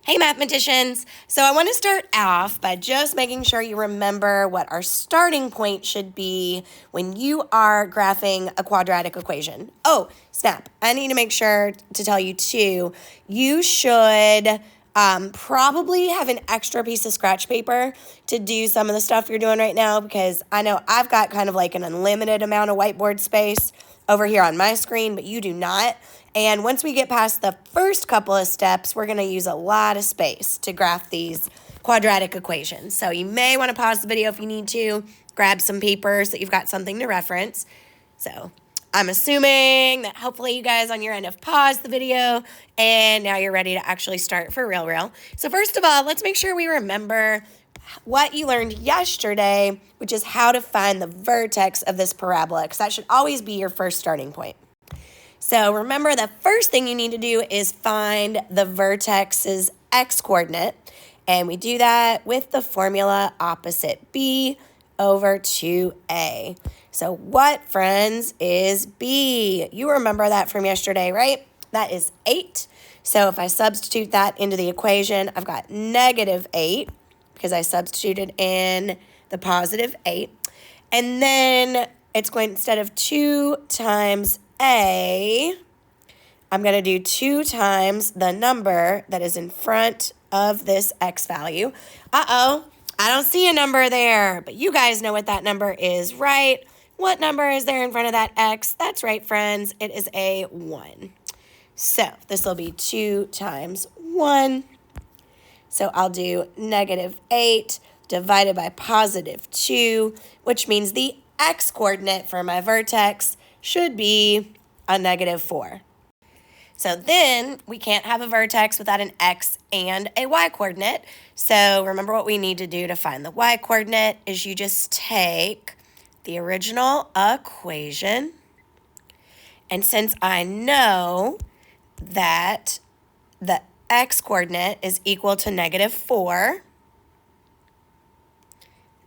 Hey mathematicians! So I want to start off by just making sure you remember what our starting point should be when you are graphing a quadratic equation. Oh, snap. I need to make sure to tell you too, you should probably have an extra piece of scratch paper to do some of the stuff you're doing right now, because I know I've got kind of like an unlimited amount of whiteboard space over here on my screen, but you do not. And once we get past the first couple of steps, we're going to use a lot of space to graph these quadratic equations. So you may want to pause the video if you need to, grab some paper so that you've got something to reference. So I'm assuming that hopefully you guys on your end have paused the video and now you're ready to actually start for real. So first of all, let's make sure we remember what you learned yesterday, which is how to find the vertex of this parabola, because that should always be your first starting point. So remember, the first thing you need to do is find the vertex's x-coordinate, and we do that with the formula opposite b over 2a. So what, friends, is b? You remember that from yesterday, right? That is 8. So if I substitute that into the equation, I've got negative 8 because I substituted in the positive 8. And then it's going, instead of 2 times a, I'm going to do 2 times the number that is in front of this x value. I don't see a number there, but you guys know what that number is, right? What number is there in front of that x? That's right, friends. It is a 1. So this will be 2 times 1. So I'll do negative 8 divided by positive 2, which means the x-coordinate for my vertex should be a negative 4. So then we can't have a vertex without an x and a y-coordinate. So remember what we need to do to find the y-coordinate is you just take the original equation, and since I know that the x-coordinate is equal to negative 4,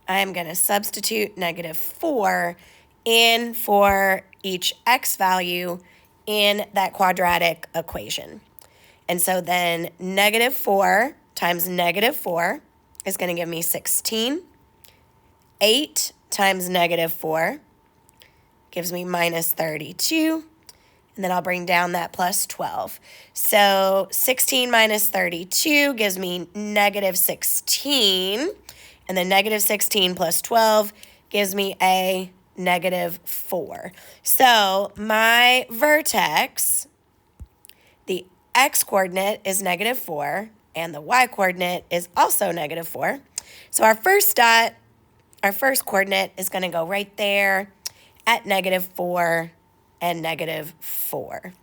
I am going to substitute negative 4 in for each x value in that quadratic equation. And so then negative 4 times negative 4 is going to give me 16. 8 times negative 4 gives me minus 32. And then I'll bring down that plus 12. So 16 minus 32 gives me negative 16. And then negative 16 plus 12 gives me a negative 4. So my vertex, the x-coordinate is negative 4, and the y-coordinate is also negative 4. So our first coordinate is going to go right there at negative 4 and negative 4.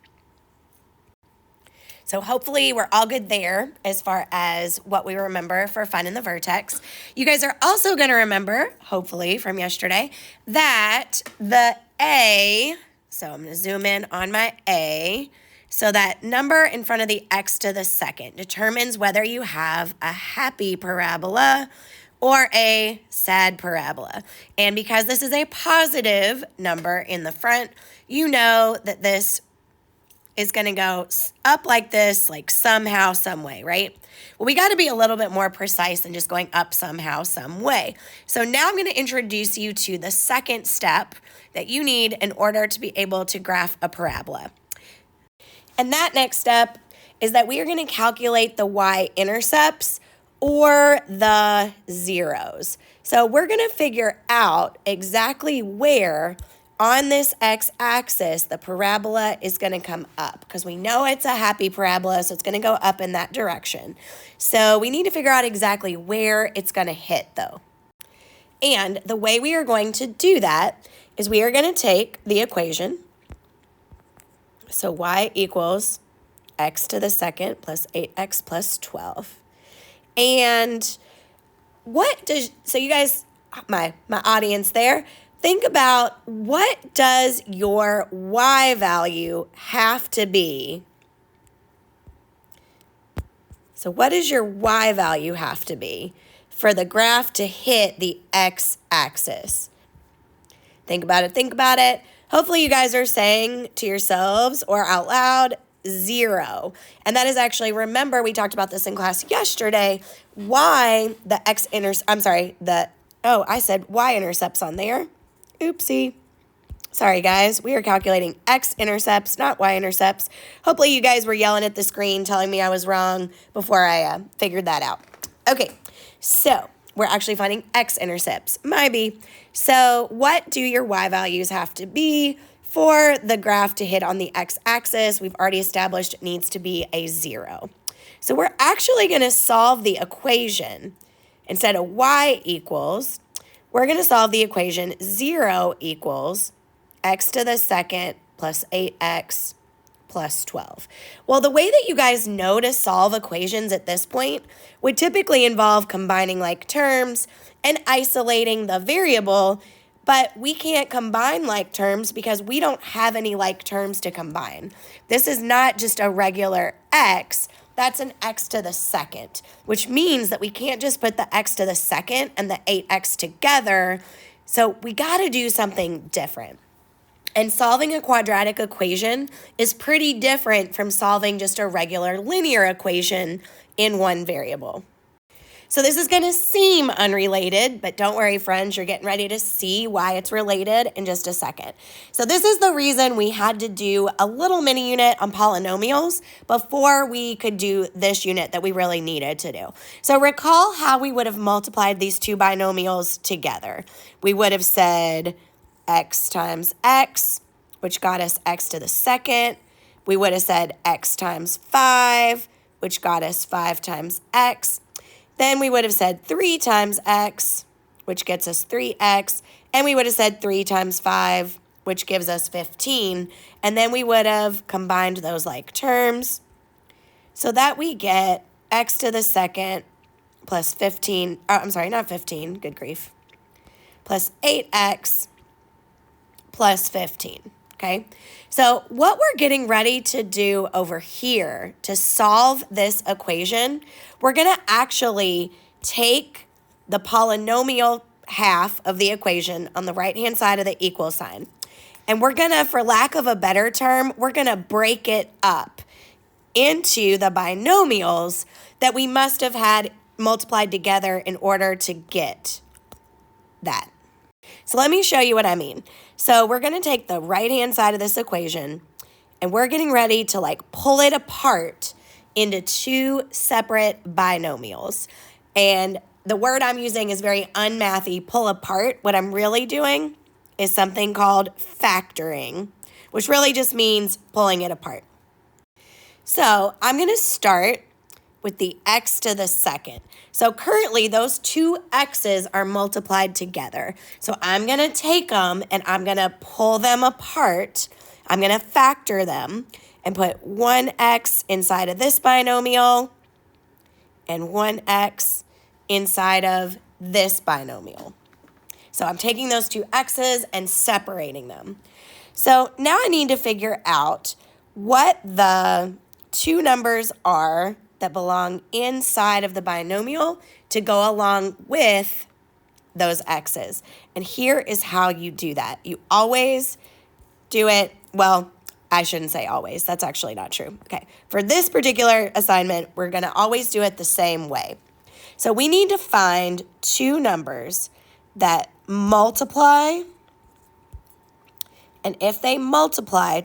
So hopefully we're all good there as far as what we remember for finding the vertex. You guys are also going to remember, hopefully from yesterday, that the a, so I'm going to zoom in on my a, so that number in front of the x to the second determines whether you have a happy parabola or a sad parabola. And because this is a positive number in the front, you know that this is going to go up like this, like somehow, some way, right? Well, we got to be a little bit more precise than just going up somehow, some way. So now I'm going to introduce you to the second step that you need in order to be able to graph a parabola. And that next step is that we are going to calculate the y-intercepts or the zeros. So we're going to figure out exactly where on this x-axis the parabola is going to come up, because we know it's a happy parabola, so it's going to go up in that direction. So we need to figure out exactly where it's going to hit, though. And the way we are going to do that is we are going to take the equation. So y equals x to the second plus 8x plus 12. And so you guys, my audience there, think about, what does your y value have to be? So what does your y value have to be for the graph to hit the x-axis? Think about it. Hopefully you guys are saying to yourselves or out loud 0. And that is actually, remember, we talked about this in class yesterday, why the I said y-intercepts on there. Oopsie. Sorry, guys. We are calculating x-intercepts, not y-intercepts. Hopefully you guys were yelling at the screen telling me I was wrong before I figured that out. Okay, so we're actually finding x-intercepts. Maybe. So what do your y values have to be for the graph to hit on the x-axis? We've already established it needs to be a 0. So we're actually going to solve the equation. Instead of y equals, we're going to solve the equation 0 equals x to the second plus 8x plus 12. Well, the way that you guys know to solve equations at this point would typically involve combining like terms and isolating the variable, but we can't combine like terms because we don't have any like terms to combine. This is not just a regular x, that's an x to the second, which means that we can't just put the x to the second and the 8x together, so we got to do something different. And solving a quadratic equation is pretty different from solving just a regular linear equation in one variable. So this is going to seem unrelated, but don't worry, friends, you're getting ready to see why it's related in just a second. So this is the reason we had to do a little mini unit on polynomials before we could do this unit that we really needed to do. So recall how we would have multiplied these two binomials together. We would have said x times x, which got us x to the second. We would have said x times 5, which got us 5 times x. Then we would have said 3 times x, which gets us 3x. And we would have said 3 times 5, which gives us 15. And then we would have combined those like terms so that we get x to the second plus 15, not 15, good grief, plus 8x plus 15, okay? So what we're getting ready to do over here to solve this equation, we're going to actually take the polynomial half of the equation on the right-hand side of the equal sign, and we're going to, for lack of a better term, we're going to break it up into the binomials that we must have had multiplied together in order to get that. So let me show you what I mean. So we're going to take the right-hand side of this equation, and we're getting ready to like pull it apart into two separate binomials. And the word I'm using is very unmathy, pull apart. What I'm really doing is something called factoring, which really just means pulling it apart. So I'm going to start with the x to the second. So currently those two x's are multiplied together. So I'm going to take them and I'm going to pull them apart. I'm going to factor them and put 1x inside of this binomial and 1x inside of this binomial. So I'm taking those two x's and separating them. So now I need to figure out what the two numbers are that belong inside of the binomial to go along with those x's. And here is how you do that. You always do it, well, I shouldn't say always. That's actually not true. Okay, for this particular assignment, we're going to always do it the same way. So we need to find two numbers that multiply, and if they multiply,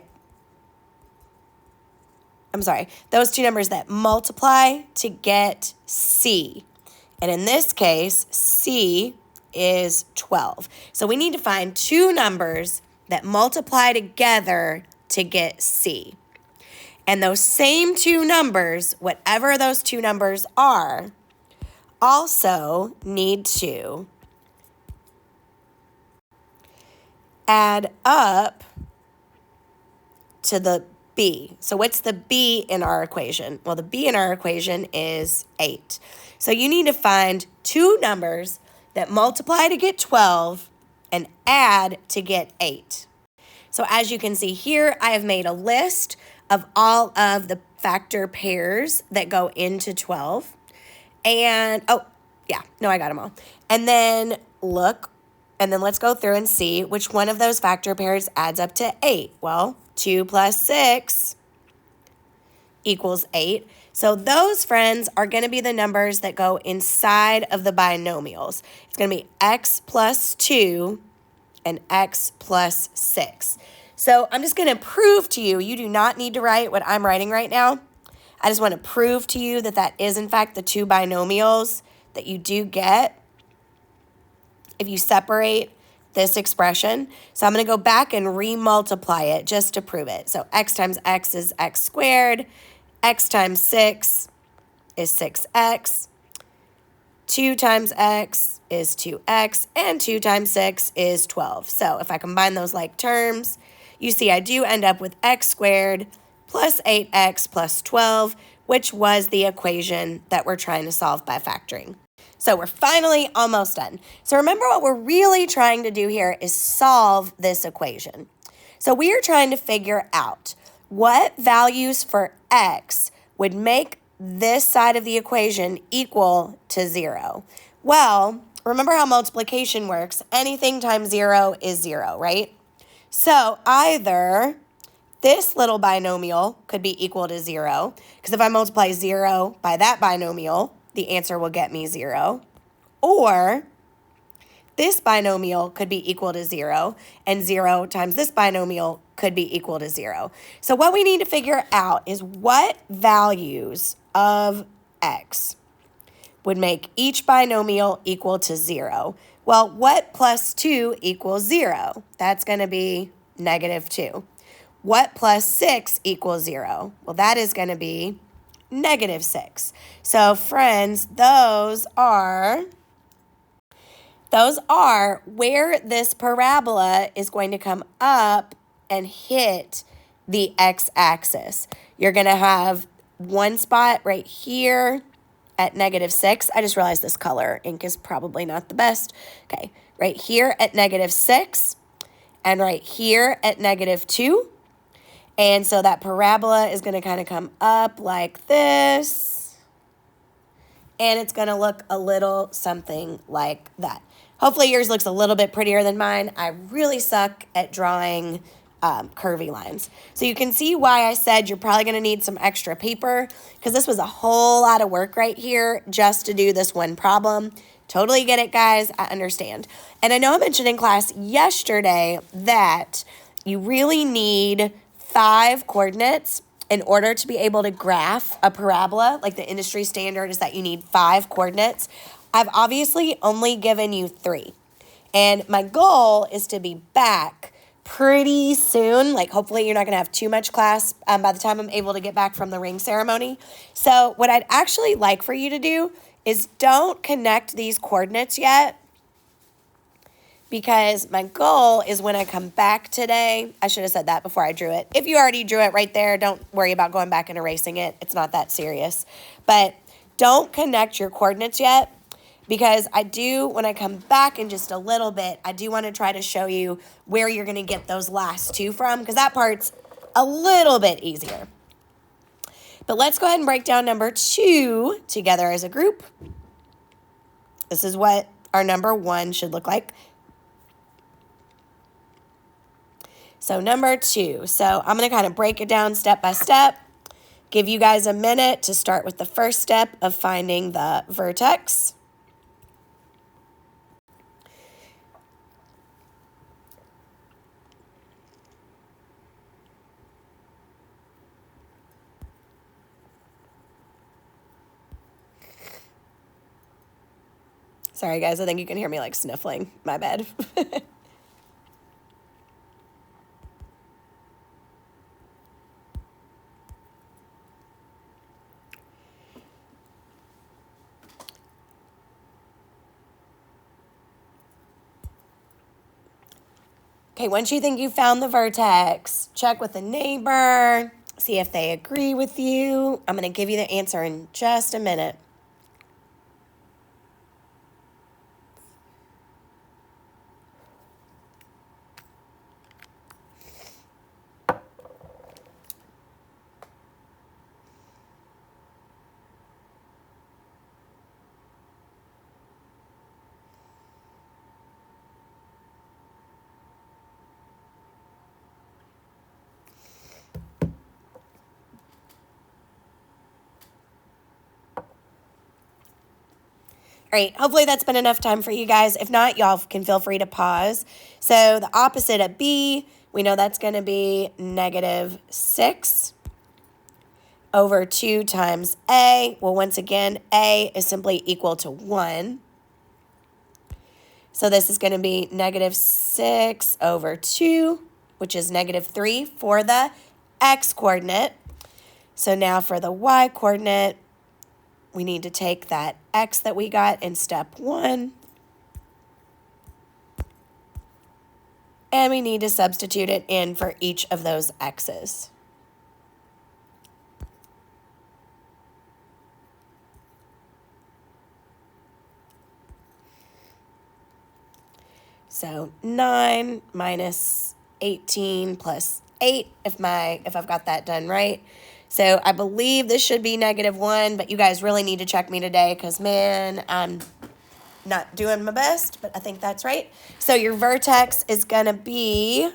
those two numbers that multiply to get C. And in this case, C is 12. So we need to find two numbers that multiply together to get C. And those same two numbers, whatever those two numbers are, also need to add up to the B. So what's the B in our equation? Well, the B in our equation is 8. So you need to find two numbers that multiply to get 12 and add to get 8. So as you can see here, I have made a list of all of the factor pairs that go into 12. And, I got them all. And then let's go through and see which one of those factor pairs adds up to 8. Well, 2 plus 6 equals 8. So those, friends, are going to be the numbers that go inside of the binomials. It's going to be x plus 2 and x plus 6. So I'm just going to prove to you, you do not need to write what I'm writing right now. I just want to prove to you that that is, in fact, the two binomials that you do get if you separate this expression. So I'm going to go back and remultiply it just to prove it. So x times x is x squared. X times 6 is 6x. 2 times x is 2x. And 2 times 6 is 12. So if I combine those like terms, you see I do end up with x squared plus 8x plus 12, which was the equation that we're trying to solve by factoring. So we're finally almost done. So remember, what we're really trying to do here is solve this equation. So we are trying to figure out what values for x would make this side of the equation equal to 0. Well, remember how multiplication works. Anything times 0 is 0, right? So either this little binomial could be equal to 0, because if I multiply 0 by that binomial, the answer will get me 0. Or this binomial could be equal to 0, and 0 times this binomial could be equal to 0. So what we need to figure out is what values of x would make each binomial equal to 0. Well, what plus 2 equals 0? That's going to be negative 2. What plus 6 equals 0? Well, that is going to be negative 6. So, friends, those are where this parabola is going to come up and hit the x-axis. You're going to have one spot right here at negative 6. I just realized this color ink is probably not the best. Okay, right here at negative 6 and right here at negative 2. And so that parabola is going to kind of come up like this. And it's going to look a little something like that. Hopefully yours looks a little bit prettier than mine. I really suck at drawing curvy lines. So you can see why I said you're probably going to need some extra paper, because this was a whole lot of work right here just to do this one problem. Totally get it, guys. I understand. And I know I mentioned in class yesterday that you really need 5 coordinates in order to be able to graph a parabola. Like, the industry standard is that you need 5 coordinates. I've obviously only given you 3. And my goal is to be back pretty soon. Like, hopefully you're not going to have too much class by the time I'm able to get back from the ring ceremony. So what I'd actually like for you to do is don't connect these coordinates yet, because my goal is when I come back today, I should have said that before I drew it. If you already drew it right there, don't worry about going back and erasing it. It's not that serious. But don't connect your coordinates yet, because I do, when I come back in just a little bit, I do want to try to show you where you're going to get those last 2 from, because that part's a little bit easier. But let's go ahead and break down number 2 together as a group. This is what our number 1 should look like. So number 2, so I'm going to kind of break it down step by step, give you guys a minute to start with the first step of finding the vertex. Sorry, guys, I think you can hear me like sniffling. My bad. Okay, once you think you found the vertex, check with a neighbor, see if they agree with you. I'm going to give you the answer in just a minute. All right, hopefully that's been enough time for you guys. If not, y'all can feel free to pause. So the opposite of B, we know that's going to be -6 over 2 times A. Well, once again, A is simply equal to 1. So this is going to be -6 over 2, which is -3 for the X coordinate. So now for the Y coordinate, we need to take that X that we got in step 1, and we need to substitute it in for each of those X's. So 9 minus 18 plus 8, if I've got that done right. So I believe this should be -1, but you guys really need to check me today because, man, I'm not doing my best, but I think that's right. So your vertex is going to be,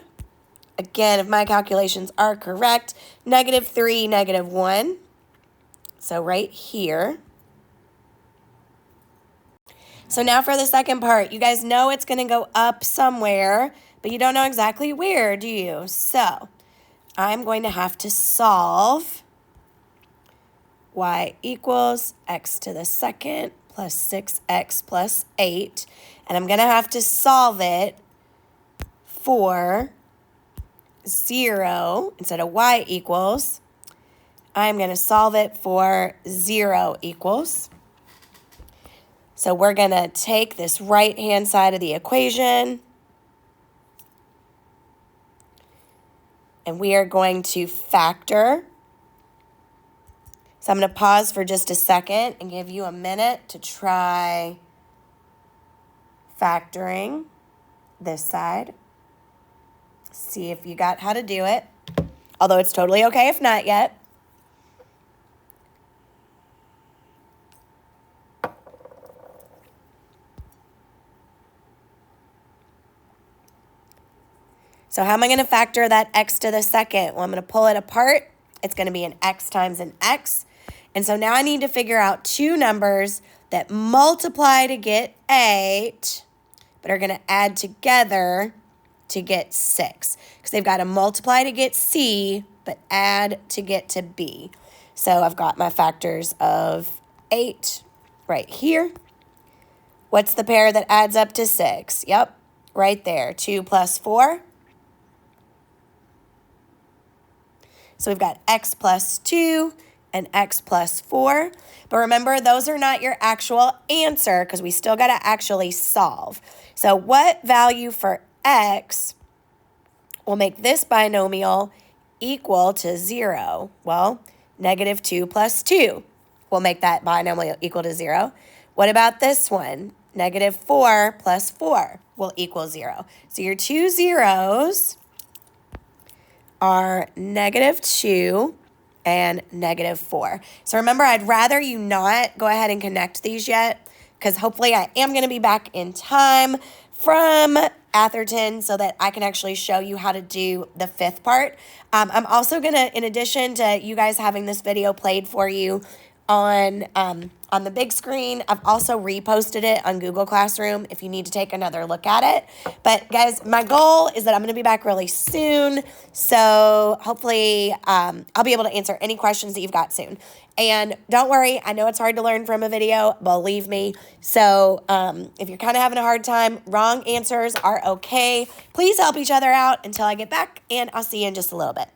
again, if my calculations are correct, -3, -1. So right here. So now for the second part, you guys know it's going to go up somewhere, but you don't know exactly where, do you? So I'm going to have to solve y equals x to the second plus 6x plus 8. And I'm going to have to solve it for 0 instead of y equals. I'm going to solve it for 0 equals. So we're going to take this right-hand side of the equation, and we are going to factor. So I'm going to pause for just a second and give you a minute to try factoring this side. See if you got how to do it, although it's totally okay if not yet. So how am I going to factor that x to the second? Well, I'm going to pull it apart. It's going to be an x times an x. And so now I need to figure out two numbers that multiply to get 8, but are going to add together to get 6. Because they've got to multiply to get C, but add to get to B. So I've got my factors of 8 right here. What's the pair that adds up to 6? Yep, right there. 2 plus 4. So we've got x plus 2 and x plus 4. But remember, those are not your actual answer because we still got to actually solve. So what value for x will make this binomial equal to 0? Well, -2 plus 2 will make that binomial equal to 0. What about this one? -4 plus 4 will equal 0. So your two zeros are -2 and -4. So remember, I'd rather you not go ahead and connect these yet because hopefully I am going to be back in time from Atherton so that I can actually show you how to do the fifth part. I'm also going to, in addition to you guys having this video played for you on the big screen, I've also reposted it on Google Classroom if you need to take another look at it. But guys, my goal is that I'm going to be back really soon. So hopefully I'll be able to answer any questions that you've got soon. And don't worry, I know it's hard to learn from a video, believe me. So if you're kind of having a hard time, wrong answers are okay. Please help each other out until I get back, and I'll see you in just a little bit.